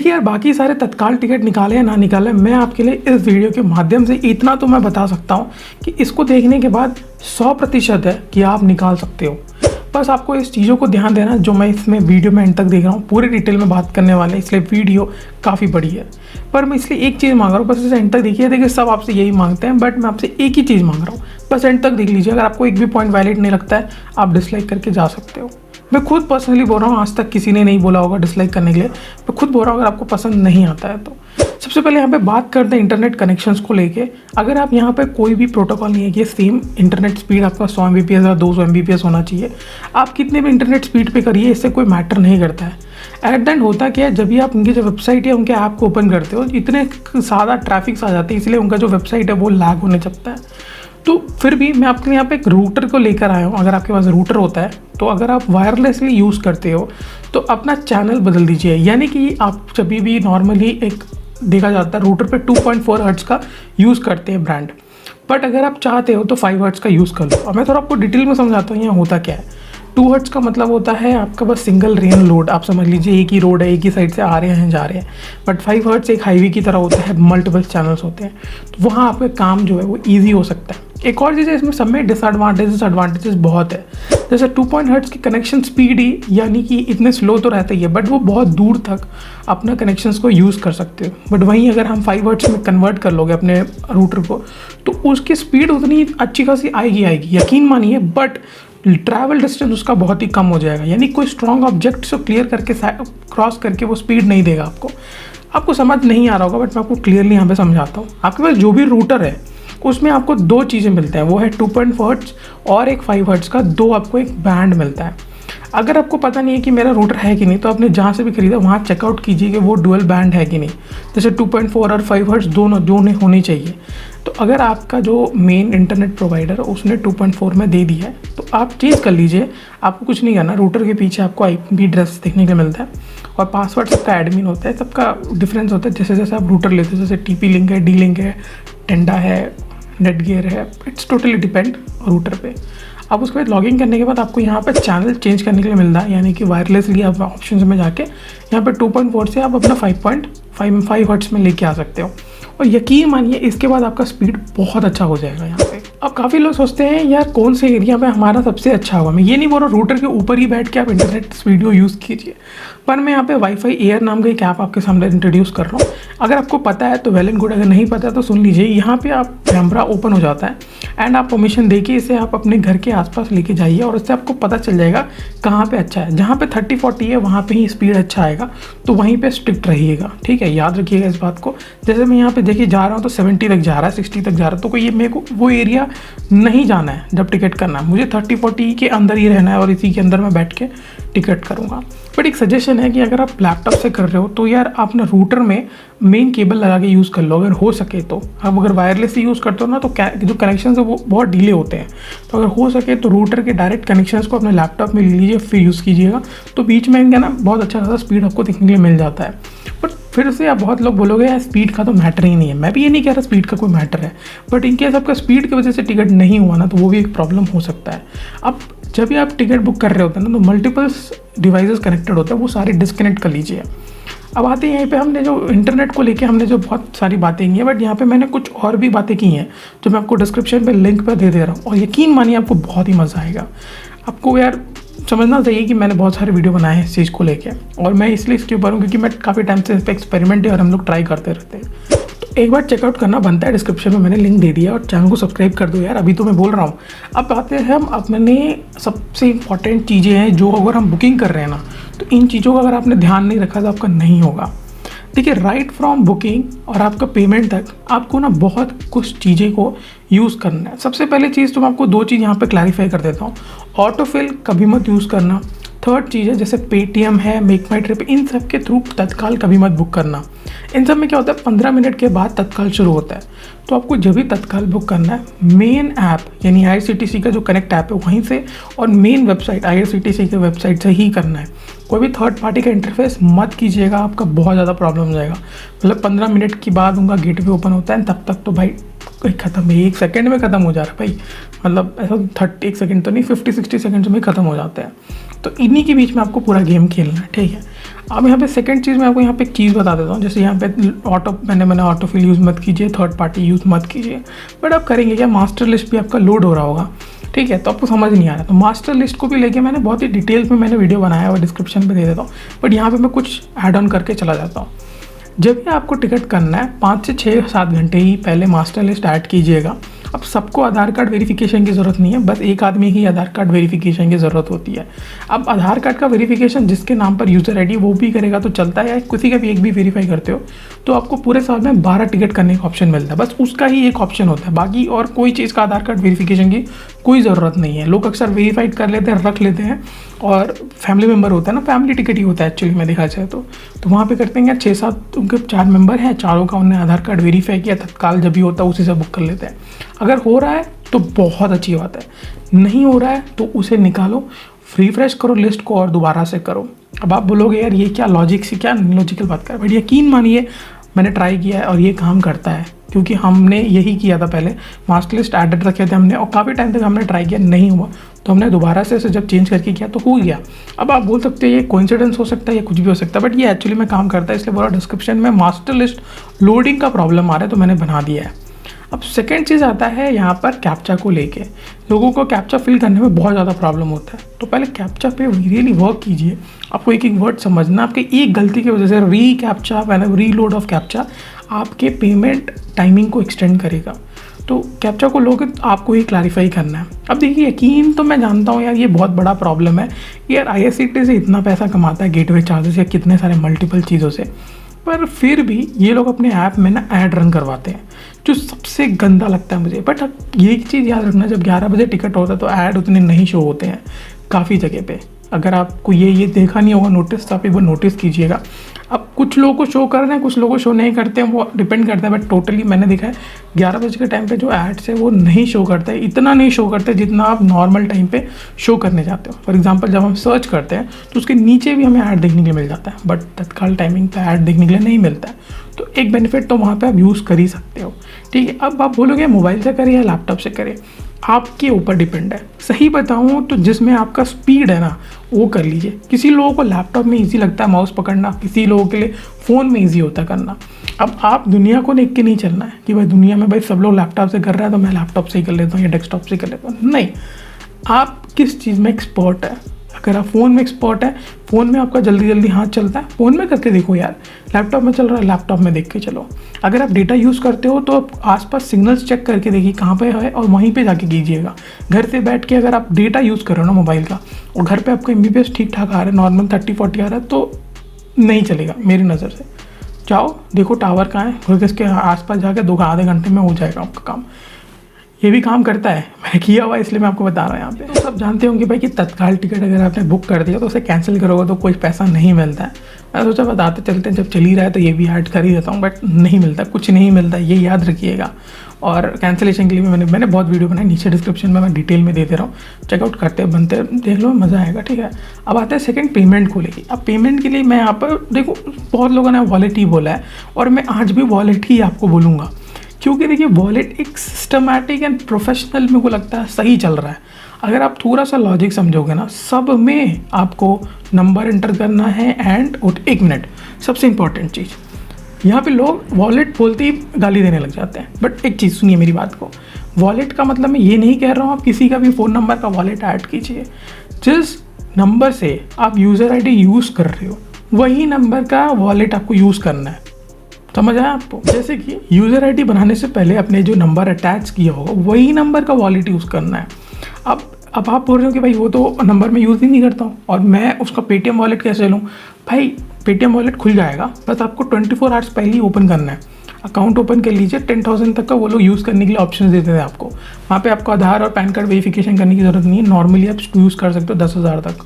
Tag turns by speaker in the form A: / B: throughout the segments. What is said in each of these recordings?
A: देखिए यार, बाकी सारे तत्काल टिकट निकाले या ना निकाले, मैं आपके लिए इस वीडियो के माध्यम से इतना तो मैं बता सकता हूँ कि इसको देखने के बाद 100% है कि आप निकाल सकते हो। बस आपको इस चीज़ों को ध्यान देना जो मैं इसमें वीडियो में एंड तक देख रहा हूँ। पूरी डिटेल में बात करने वाले हैं, इसलिए वीडियो काफ़ी बड़ी है। पर मैं इसलिए एक चीज़ मांग रहा हूँ, बस इसे एंड तक देखिए सब आपसे यही मांगते हैं, बट मैं आपसे एक ही चीज़ मांग रहा हूँ, बस एंड तक देख लीजिए। अगर आपको एक भी पॉइंट वैलिड नहीं लगता है, आप डिसलाइक करके जा सकते हो। मैं खुद पर्सनली बोल रहा हूँ, आज तक किसी ने नहीं बोला होगा डिसलाइक करने के लिए। मैं खुद बोल रहा हूँ, अगर आपको पसंद नहीं आता है तो। सबसे पहले यहाँ पे बात करते हैं इंटरनेट कनेक्शंस को लेके। अगर आप यहाँ पे कोई भी प्रोटोकॉल नहीं है कि सेम इंटरनेट स्पीड आपका 100 Mbps या 200 Mbps होना चाहिए, आप कितने भी इंटरनेट स्पीड पे करिए, इससे कोई मैटर नहीं करता है। एट द एंड होता क्या है, जब भी आप उनकी जो वेबसाइट या उनके ऐप को ओपन करते हो, इतने ज़्यादा ट्रैफिक आ जाते हैं, इसलिए उनका जो वेबसाइट है वो लैग होने लगता है। तो फिर भी मैं आपके यहाँ पे एक रूटर को लेकर आया हूँ। अगर आपके पास रूटर होता है तो अगर आप वायरलेसली यूज़ करते हो तो अपना चैनल बदल दीजिए। यानी कि आप जब भी नॉर्मली एक देखा जाता है रूटर पे 2.4 हर्ट्ज़ का यूज़ करते हैं ब्रांड, बट अगर आप चाहते हो तो 5 हर्ट्ज़ का यूज़ कर लो। और मैं थोड़ा आपको डिटेल में समझाता हूँ यहाँ होता क्या है। 2 हर्ट्ज़ का मतलब होता है आपका बस सिंगल रेन लोड, आप समझ लीजिए एक ही रोड है, एक ही साइड से आ रहे हैं जा रहे हैं। बट 5 हर्ट्ज़ एक हाईवे की तरह होता है, मल्टीपल चैनल्स होते हैं, तो वहाँ आपका काम जो है वो ईजी हो सकता है। एक और चीज़ है, इसमें सब में डिसएडवांटेजेस बहुत है। जैसे 2 हर्ट्ज़ की कनेक्शन स्पीड ही यानी कि इतने स्लो तो रहता ही है, बट वो बहुत दूर तक अपना कनेक्शंस को यूज़ कर सकते हो। बट वहीं अगर हम 5 हर्ट्ज़ में कन्वर्ट कर लोगे अपने रूटर को, तो उसकी स्पीड उतनी अच्छी खासी आएगी, यकीन मानिए, बट ट्रैवल डिस्टेंस उसका बहुत ही कम हो जाएगा। यानी कोई स्ट्रॉन्ग ऑब्जेक्ट से क्लियर करके क्रॉस करके वो स्पीड नहीं देगा आपको समझ नहीं आ रहा होगा, बट मैं आपको क्लियरली यहाँ पे समझाता हूँ। आपके पास जो भी रूटर है उसमें आपको 2 चीज़ें मिलते हैं, वो है 2.4 हर्ट्ज़ और एक 5 हर्ट्ज़ का, 2 आपको एक बैंड मिलता है। अगर आपको पता नहीं है कि मेरा रूटर है कि नहीं, तो आपने जहाँ से भी खरीदा वहाँ चेकआउट कीजिए कि वो डुअल बैंड है कि नहीं। जैसे 2.4 और 5 हर्ट्ज़ दोनों होनी चाहिए। तो अगर आपका जो मेन इंटरनेट प्रोवाइडर है उसने 2.4 में दे दिया है तो आप चेंज कर लीजिए। आपको कुछ नहीं करना, रूटर के पीछे आपको IP एड्रेस देखने को मिलता है और पासवर्ड सबका एडमिन होता है, सबका डिफरेंस होता है जैसे जैसे आप रूटर लेते हो। जैसे TP लिंक है, D-Link है, टेंडा है, नेटगियर है, इट्स टोटली डिपेंड रूटर पे। अब उसके बाद लॉगिन करने के बाद आपको यहाँ पे चैनल चेंज करने के लिए मिलता है, यानी कि वायरलेसली आप ऑप्शन में जाके यहाँ पे 2.4 से आप अपना 5 हर्ट्ज़ में लेके आ सकते हो। और यकीन मानिए इसके बाद आपका स्पीड बहुत अच्छा हो जाएगा यहाँ पे। अब काफ़ी लोग सोचते हैं यार कौन से एरिया में हमारा सबसे अच्छा होगा। मैं ये नहीं बोल रहा रूटर के ऊपर ही बैठ के आप इंटरनेट वीडियो यूज़ कीजिए, पर मैं यहाँ पे वाईफाई एयर नाम का एक ऐप आपके सामने इंट्रोड्यूस कर रहा हूँ। अगर आपको पता है तो वेल एंड गुड, अगर नहीं पता है तो सुन लीजिए। यहाँ पे आप कैमरा ओपन हो जाता है एंड आप परमिशन देखिए, इसे आप अपने घर के आसपास लेके जाइए और इससे आपको पता चल जाएगा कहाँ पे अच्छा है। जहाँ पे 30-40 है वहाँ पे ही स्पीड अच्छा आएगा, तो वहीं पे स्ट्रिक्ट रहिएगा, ठीक है, याद रखिएगा इस बात को। जैसे मैं यहाँ पे देखिए जा रहा हूँ तो 70 तक जा रहा है, 60 तक जा रहा है, तो कोई मेरे को वो एरिया नहीं जाना है। जब टिकट करना है मुझे 30-40 के अंदर ही रहना है और इसी के अंदर मैं बैठ के टिकट करूँगा। बट एक सजेशन है कि अगर आप लैपटॉप से कर रहे हो तो यार आप ना रूटर में मेन केबल लगा के यूज़ कर लो अगर हो सके तो। आप अगर वायरलेस यूज़ करते हो ना तो जो कनेक्शन है वो बहुत डिले होते हैं, तो अगर हो सके तो रूटर के डायरेक्ट कनेक्शंस को अपने लैपटॉप में ले लीजिए, फिर यूज़ कीजिएगा। तो बीच में क्या ना बहुत अच्छा खासा स्पीड आपको देखने के लिए मिल जाता है। बट फिर से आप बहुत लोग बोलोगे यार स्पीड का तो मैटर ही नहीं है। मैं भी ये नहीं कह रहा स्पीड का कोई मैटर है, बट इनकेस आपका स्पीड की वजह से टिकट नहीं हुआ ना तो वो भी एक प्रॉब्लम हो सकता है। अब जब भी आप टिकट बुक कर रहे होते हैं ना तो मल्टीपल्स डिवाइसेस कनेक्टेड होते हैं, वो सारे डिस्कनेक्ट कर लीजिए। अब आते हैं यहीं पे, हमने जो इंटरनेट को लेके हमने जो बहुत सारी बातें की हैं, बट यहाँ पे मैंने कुछ और भी बातें की हैं जो मैं आपको डिस्क्रिप्शन पे लिंक पे दे दे रहा हूँ, और यकीन मानिए आपको बहुत ही मज़ा आएगा। आपको यार समझना चाहिए कि मैंने बहुत सारे वीडियो बनाए हैं इस चीज़ को लेके, और मैं इसलिए इसके ऊपर हूँ क्योंकि मैं काफ़ी टाइम से इस पर एक्सपेरिमेंट और हम लोग ट्राई करते रहते हैं। तो एक बार चेकआउट करना बनता है, डिस्क्रिप्शन में मैंने लिंक दे दिया, और चैनल को सब्सक्राइब कर दो यार, अभी तो मैं बोल रहा हूँ। अब आते हैं हम अपने सबसे इंपॉर्टेंट चीज़ें हैं जो अगर हम बुकिंग कर रहे हैं ना, तो इन चीज़ों का अगर आपने ध्यान नहीं रखा तो आपका नहीं होगा। देखिए, राइट फ्रॉम बुकिंग और आपका पेमेंट तक आपको ना बहुत कुछ चीज़ें को यूज़ करना है। सबसे पहले चीज़ तो मैं आपको 2 चीज़ यहाँ पे क्लैरिफाई कर देता हूँ। ऑटोफिल कभी मत यूज़ करना। थर्ड चीज़ है जैसे पेटीएम है, मेक माई ट्रिप, इन सब के थ्रू तत्काल कभी मत बुक करना। इन सब में क्या होता है 15 मिनट के बाद तत्काल शुरू होता है, तो आपको जब भी तत्काल बुक करना है मेन ऐप यानी IRCTC का जो कनेक्ट ऐप है वहीं से, और मेन वेबसाइट IRCTC के वेबसाइट से ही करना है। कोई भी थर्ड पार्टी का इंटरफेस मत कीजिएगा, आपका बहुत ज़्यादा प्रॉब्लम हो जाएगा। मतलब 15 मिनट के बाद उनका गेटवे ओपन होता है, तब तक तो भाई ख़त्म है, 1 सेकंड में ख़त्म हो जा रहा है भाई। मतलब ऐसा 1 सेकंड तो नहीं, 50-60 सेकंड्स में ख़त्म हो जाता है। तो इन्हीं के बीच में आपको पूरा गेम खेलना है, ठीक है। अब यहाँ पे सेकंड चीज़ मैं आपको यहाँ पे एक चीज़ बता देता हूँ, जैसे यहाँ पे मैंने ऑटोफिल यूज़ मत कीजिए, थर्ड पार्टी यूज़ मत कीजिए। बट आप करेंगे क्या, मास्टर लिस्ट भी आपका लोड हो रहा होगा, ठीक है, तो आपको समझ नहीं आ रहा, तो मास्टर लिस्ट को भी लेके मैंने बहुत ही डिटेल्स में मैंने वीडियो बनाया हुआ, डिस्क्रिप्शन पे दे देता हूँ। बट यहाँ पे मैं कुछ ऐड ऑन करके चला जाता हूँ। जब भी आपको टिकट करना है 5 से 6-7 घंटे ही पहले मास्टर लिस्ट ऐड कीजिएगा। अब सबको आधार कार्ड वेरिफिकेशन की ज़रूरत नहीं है, बस एक आदमी की आधार कार्ड वेरिफिकेशन की ज़रूरत होती है। अब आधार कार्ड का वेरिफिकेशन जिसके नाम पर यूज़र आईडी वो भी करेगा तो चलता है, या किसी का भी एक भी वेरीफाई करते हो तो आपको पूरे साल में 12 टिकट करने का ऑप्शन मिलता है, बस उसका ही एक ऑप्शन होता है। बाकी और कोई चीज़ का आधार कार्ड वेरिफिकेशन की कोई ज़रूरत नहीं है। लोग अक्सर वेरीफाइड कर लेते हैं, रख लेते हैं, और फैमिली मेम्बर होता है ना, फैमिली टिकट ही होता है एक्चुअली में देखा जाए तो वहाँ पे करते हैं 6-7 उनके 4 मेंबर हैं, चारों का उन्होंने आधार कार्ड वेरीफाई किया, तत्काल जब भी होता है उसी से बुक कर लेते हैं। अगर हो रहा है तो बहुत अच्छी बात है, नहीं हो रहा है तो उसे निकालो, रिफ्रेश करो लिस्ट को और दोबारा से करो। अब आप बोलोगे यार ये क्या लॉजिक से, क्या लॉजिकल बात कर, बट यकीन मानिए मैंने ट्राई किया है और ये काम करता है, क्योंकि हमने यही किया था पहले, मास्टर लिस्ट एडेड रखे थे हमने और काफ़ी टाइम तक हमने ट्राई किया, नहीं हुआ तो हमने दोबारा से जब चेंज करके किया तो हो गया। अब आप बोल सकते हैं ये कोइंसिडेंस हो सकता है या कुछ भी हो सकता है, बट ये एक्चुअली में काम करता है, इसलिए बोला डिस्क्रिप्शन में मास्टर लिस्ट लोडिंग का प्रॉब्लम आ रहा है तो मैंने बना दिया है। अब सेकेंड चीज़ आता है यहाँ पर कैप्चा को लेके, लोगों को कैप्चा फिल करने में बहुत ज़्यादा प्रॉब्लम होता है, तो पहले कैप्चा पे रियली वर्क कीजिए। आपको एक एक वर्ड समझना, आपके एक गलती की वजह से री कैप्चा रीलोड ऑफ कैप्चा आपके पेमेंट टाइमिंग को एक्सटेंड करेगा, तो कैप्चा को लोगे तो आपको ही क्लैरिफाई करना है। अब देखिए यकीन तो मैं जानता हूँ यार ये बहुत बड़ा प्रॉब्लम है यार, IRCTC से इतना पैसा कमाता है गेटवे चार्जेस या कितने सारे मल्टीपल चीज़ों से, पर फिर भी ये लोग अपने ऐप में ना ऐड रन करवाते हैं, जो सबसे गंदा लगता है मुझे। बट अब ये चीज़ याद रखना, जब 11 बजे टिकट होता है तो ऐड उतने नहीं शो होते हैं काफ़ी जगह पे। अगर आपको ये देखा नहीं होगा नोटिस, तो आप एक बार नोटिस कीजिएगा। अब कुछ लोगों को शो कर रहे हैं, कुछ लोगों को शो नहीं करते हैं, वो डिपेंड करता है, बट टोटली मैंने देखा है 11 बजे के टाइम पे जो एड्स है वो नहीं शो करता है, इतना नहीं शो करते जितना आप नॉर्मल टाइम पे शो करने जाते हो। फॉर एग्जांपल जब हम सर्च करते हैं तो उसके नीचे भी हमें ऐड देखने के लिए मिल जाता है, बट तत्काल टाइमिंग पे ऐड देखने के लिए नहीं मिलता है, तो एक बेनिफिट तो वहाँ पर आप यूज़ कर ही सकते हो, ठीक है। अब आप बोलोगे मोबाइल से करें या लैपटॉप से करें, आपके ऊपर डिपेंड है। सही बताऊँ तो जिसमें आपका स्पीड है ना वो कर लीजिए। किसी लोगों को लैपटॉप में इजी लगता है माउस पकड़ना, किसी लोगों के लिए फ़ोन में इजी होता है करना। अब आप दुनिया को देख के नहीं चलना है कि भाई दुनिया में भाई सब लोग लैपटॉप से कर रहा है तो मैं लैपटॉप से ही कर लेता हूँ या डेस्कटॉप से कर लेता हूँ, नहीं। आप किस चीज़ में एक्सपर्ट है, अगर आप फ़ोन में एक्सपर्ट है, फ़ोन में आपका जल्दी जल्दी हाथ चलता है, फ़ोन में करके देखो यार, लैपटॉप में चल रहा है लैपटॉप में देख के चलो। अगर आप डेटा यूज़ करते हो तो आप आसपास सिग्नल्स चेक करके देखिए कहाँ पे है और वहीं पे जाके कीजिएगा। घर से बैठ के अगर आप डेटा यूज़ कर रहे हो ना मोबाइल का और घर पे आपका MBPS ठीक ठाक आ रहा है, नॉर्मल 30-40 आ रहा है, तो नहीं चलेगा मेरी नज़र से। जाओ देखो टावर कहाँ है, घुस के आसपास जाके 2-आधे घंटे में हो जाएगा आपका काम। ये भी काम करता है, मैं किया हुआ इसलिए मैं आपको बता रहा हूँ यहाँ पे। तो सब जानते होंगे भाई कि तत्काल टिकट अगर आपने बुक कर दिया तो उसे कैंसिल करोगे तो कोई पैसा नहीं मिलता है। मैं सोचा बताते चलते हैं, जब चल ही रहा है तो ये भी ऐड कर ही देता हूँ, बट नहीं मिलता, कुछ नहीं मिलता, ये याद रखिएगा। और कैंसिलेशन के लिए मैंने बहुत वीडियो बनाई, नीचे डिस्क्रिप्शन में मैं डिटेल में दे दे रहा हूँ, चेकआउट करते बनते देख लो, मज़ा आएगा, ठीक है। अब आता है सेकंड पेमेंट को लेके। अब पेमेंट के लिए मैं यहाँ पर देखो बहुत लोगों ने वॉलेट ही बोला है और मैं आज भी वॉलेट ही आपको बोलूँगा, क्योंकि देखिए वॉलेट एक सिस्टमैटिक एंड प्रोफेशनल मेरे को लगता है सही चल रहा है। अगर आप थोड़ा सा लॉजिक समझोगे ना, सब में आपको नंबर एंटर करना है एंड 1 मिनट सबसे इंपॉर्टेंट चीज़, यहाँ पे लोग वॉलेट बोलते ही गाली देने लग जाते हैं। बट एक चीज़ सुनिए मेरी बात को, वॉलेट का मतलब मैं ये नहीं कह रहा हूँ आप किसी का भी फ़ोन नंबर का वॉलेट ऐड कीजिए। जिस नंबर से आप यूज़र ID यूज़ कर रहे हो वही नंबर का वॉलेट आपको यूज़ करना है, समझ आया आपको। जैसे कि यूज़र ID बनाने से पहले अपने जो नंबर अटैच किया होगा वही नंबर का वॉलेट यूज़ करना है। अब आप बोल रहे हो कि भाई वो तो नंबर मैं यूज़ ही नहीं करता हूँ और मैं उसका पेटीएम वॉलेट कैसे लूँ। भाई पेटीएम वॉलेट खुल जाएगा, बस आपको 24 आवर्स पहले ही ओपन करना है। अकाउंट ओपन कर लीजिए, 10,000 तक का वो लोग यूज़ करने के लिए ऑप्शन देते थे आपको। वहाँ पे आपको आधार और पैन कार्ड वेरिफिकेशन करने की ज़रूरत नहीं है, नॉर्मली आप यूज़ कर सकते हो 10,000 तक।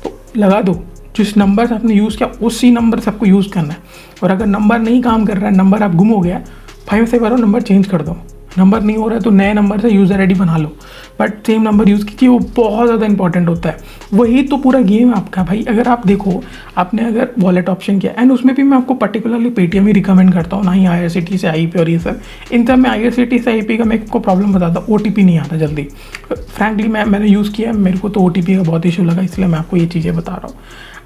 A: तो लगा दो, जिस नंबर से आपने यूज़ किया उसी नंबर से आपको यूज़ करना है। और अगर नंबर नहीं काम कर रहा है, नंबर आप गुम हो गया, 5 से बार नंबर चेंज कर दो। नंबर नहीं हो रहा है तो नए नंबर से यूज़र ID बना लो, बट सेम नंबर यूज़ कीजिए, वो बहुत ज़्यादा इंपॉर्टेंट होता है। वही तो पूरा गेम है आपका भाई। अगर आप देखो आपने अगर वॉलेट ऑप्शन किया, एंड उसमें भी मैं आपको पर्टिकुलरली पेटीएम ही रिकमेंड करता हूँ, ना ही IRCTC से IP और ये सब। इन सब में IRCTC से IP का मैं आपको प्रॉब्लम बताता हूँ, OTP नहीं आता जल्दी। फ्रैंकली मैंने यूज़ किया, मेरे को तो OTP का बहुत इशू लगा, इसलिए मैं आपको ये चीज़ें बता रहा हूँ।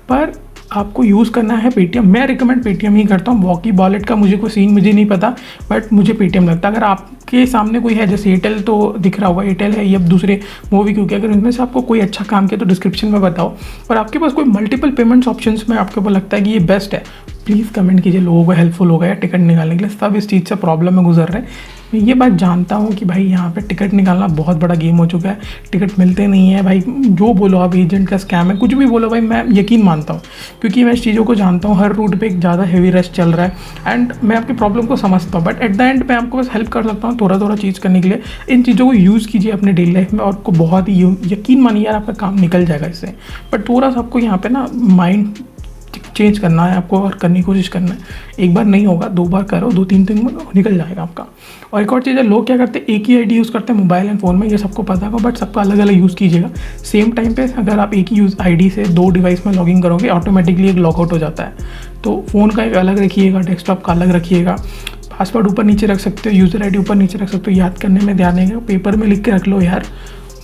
A: पर आपको यूज़ करना है पेटीएम। मैं रिकमेंड पेटीएम ही करता हूँ। वॉकी वॉलेट का मुझे कोई सीन मुझे नहीं पता, बट मुझे पेटीएम लगता है। अगर आपके सामने कोई है, जैसे एयरटेल तो दिख रहा होगा, एयरटेल है या दूसरे मूवी, क्योंकि अगर इनमें से आपको कोई अच्छा काम किया तो डिस्क्रिप्शन में बताओ। और आपके पास कोई मल्टीपल पेमेंट्स ऑप्शंस में आपको लगता है कि ये बेस्ट है, प्लीज़ कमेंट कीजिए। लोगों को हेल्पफुल होगा या टिकट निकालने के लिए, सब इस चीज़ से प्रॉब्लम में गुजर रहे हैं। मैं ये बात जानता हूँ कि भाई यहाँ पे टिकट निकालना बहुत बड़ा गेम हो चुका है, टिकट मिलते नहीं है भाई। जो बोलो आप, एजेंट का स्कैम है, कुछ भी बोलो भाई, मैं यकीन मानता हूँ क्योंकि मैं इस चीज़ों को जानता हूँ। हर रूट पे एक ज़्यादा हेवी रश चल रहा है एंड मैं आपकी प्रॉब्लम को समझता हूँ, बट एट द एंड मैं आपको बस हेल्प कर सकता हूँ थोड़ा थोड़ा चीज़ करने के लिए। इन चीज़ों को यूज़ कीजिए अपने डेली लाइफ में और आपको बहुत ही यकीन मानिए यार, आपका काम निकल जाएगा इससे। बट थोड़ा सा आपको यहाँ पे ना माइंड चेंज करना है आपको और करने की कोशिश करना है। एक बार नहीं होगा, 2 बार करो, 2-3 दिन में निकल जाएगा आपका। और एक और चीज़ है, लोग क्या करते हैं, एक ही आईडी यूज़ करते हैं मोबाइल एंड फ़ोन में, ये सबको पता होगा, बट सबका अलग अलग यूज़ कीजिएगा। सेम टाइम पे अगर आप एक ही आईडी से 2 डिवाइस में लॉगिन करोगे, ऑटोमेटिकली एक लॉगआउट हो जाता है। तो फ़ोन का एक अलग रखिएगा, डेस्कटॉप का अलग रखिएगा, पासवर्ड ऊपर नीचे रख सकते हो, यूज़र आईडी ऊपर नीचे रख सकते हो। याद करने में ध्यान देंगे, पेपर में लिख के रख लो यार,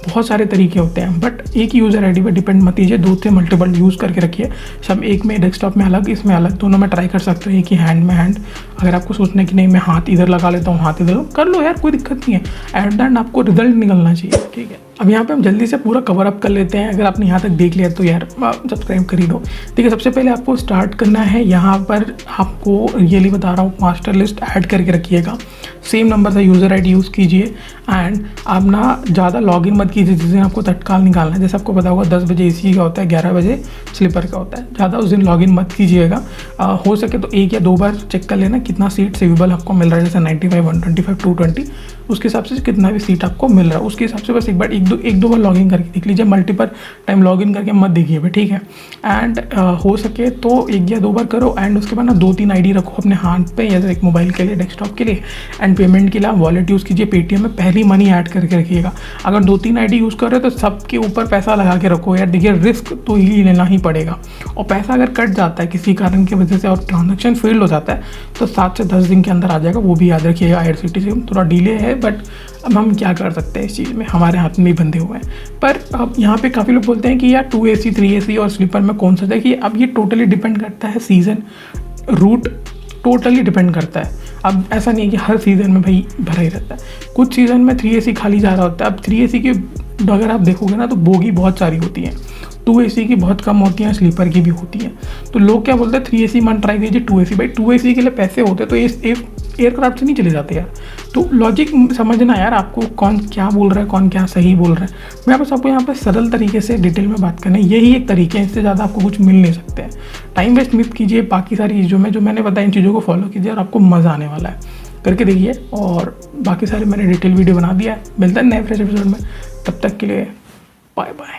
A: बहुत सारे तरीके होते हैं, बट एक ही यूज़र आईडी पर डिपेंड मत कीजिए, 2 से मल्टीपल यूज़ करके रखिए। सब एक में, डेस्कटॉप में अलग, इसमें अलग, दोनों में ट्राई कर सकते हो, एक ही हैंड में हैंड। अगर आपको सोचना है कि नहीं मैं हाथ इधर लगा लेता हूँ, हाथ इधर, कर लो यार, कोई दिक्कत नहीं है। एट द एंड आपको रिजल्ट निकलना चाहिए, ठीक है। अब यहाँ पे हम जल्दी से पूरा कवर अप कर लेते हैं। अगर आपने यहाँ तक देख लिया तो यार सब्सक्राइब कर ही दो, ठीक है। सबसे पहले आपको स्टार्ट करना है, यहाँ पर आपको रियली बता रहा हूँ, मास्टर लिस्ट ऐड करके रखिएगा। सेम नंबर से यूज़र आईडी यूज़ कीजिए एंड आप ना ज़्यादा लॉगिन मत कीजिए जिस दिन आपको तत्काल निकालना है। जैसे आपको पता होगा 10 बजे एसी का होता है, 11 बजे स्लीपर का होता है। ज़्यादा उस दिन लॉगिन मत कीजिएगा। हो सके तो 1 या 2 बार चेक कर लेना कितना सीट सेवेबल आपको मिल रहा है, जैसे 95, 125, 220, उसके हिसाब से कितना भी सीट आपको मिल रहा है, उसके हिसाब से बस एक दो बार लॉगिन करके देख लीजिए। मल्टीपल टाइम लॉगिन करके मत देखिए भाई, ठीक है। एंड हो सके तो 1 या 2 बार करो एंड उसके बाद ना 2-3 आईडी रखो अपने हाथ पे, या एक मोबाइल के लिए, डेस्कटॉप के लिए। एंड पेमेंट के लिए वॉलेट यूज़ कीजिए, पेटीएम में पहली मनी ऐड करके रखिएगा। अगर 2-3 आईडी यूज़ कर रहे हो तो सबके ऊपर पैसा लगा के रखो यार, देखिए रिस्क तो ही लेना ही पड़ेगा। और पैसा अगर कट जाता है किसी कारण की वजह से और ट्रांजेक्शन फेल हो जाता है तो 7 से 10 दिन के अंदर आ जाएगा, वो भी याद रखिएगा। IRCTC से थोड़ा डिले है, बट अब हम क्या कर सकते हैं इस चीज़ में, हमारे हाथ में ही बंधे हुए हैं। पर अब यहाँ पे काफ़ी लोग बोलते हैं कि यार 2 AC 3 AC और स्लीपर में कौन सा है, कि अब ये टोटली डिपेंड करता है सीज़न, रूट टोटली डिपेंड करता है। अब ऐसा नहीं है कि हर सीज़न में भाई भरा ही रहता है, कुछ सीज़न में 3 AC खाली जा रहा होता है। अब 3 AC की अगर आप देखोगे ना तो बोगी बहुत सारी होती हैं, 2 AC की बहुत कम होती हैं, स्लीपर की भी होती हैं। तो लोग क्या बोलते हैं 3 AC मन ट्राई कीजिए, 2 AC। भाई 2 AC के लिए पैसे होते तो एयरक्राफ्ट से नहीं चले जाते यार। तो लॉजिक समझना यार, आपको कौन क्या बोल रहा है, कौन क्या सही बोल रहा है। मैं बस आपको यहाँ पर सरल तरीके से डिटेल में बात करना है, यही एक तरीके हैं, इससे ज़्यादा आपको कुछ मिल नहीं सकते हैं। टाइम वेस्ट मत कीजिए, बाकी सारी चीज़ों में जो मैंने बताया इन चीज़ों को फॉलो कीजिए और आपको मज़ा आने वाला है, करके देखिए। और बाकी सारे मैंने डिटेल वीडियो बना दिया है। मिलता है नए फ्रेश एपिसोड में, तब तक के लिए बाय बाय।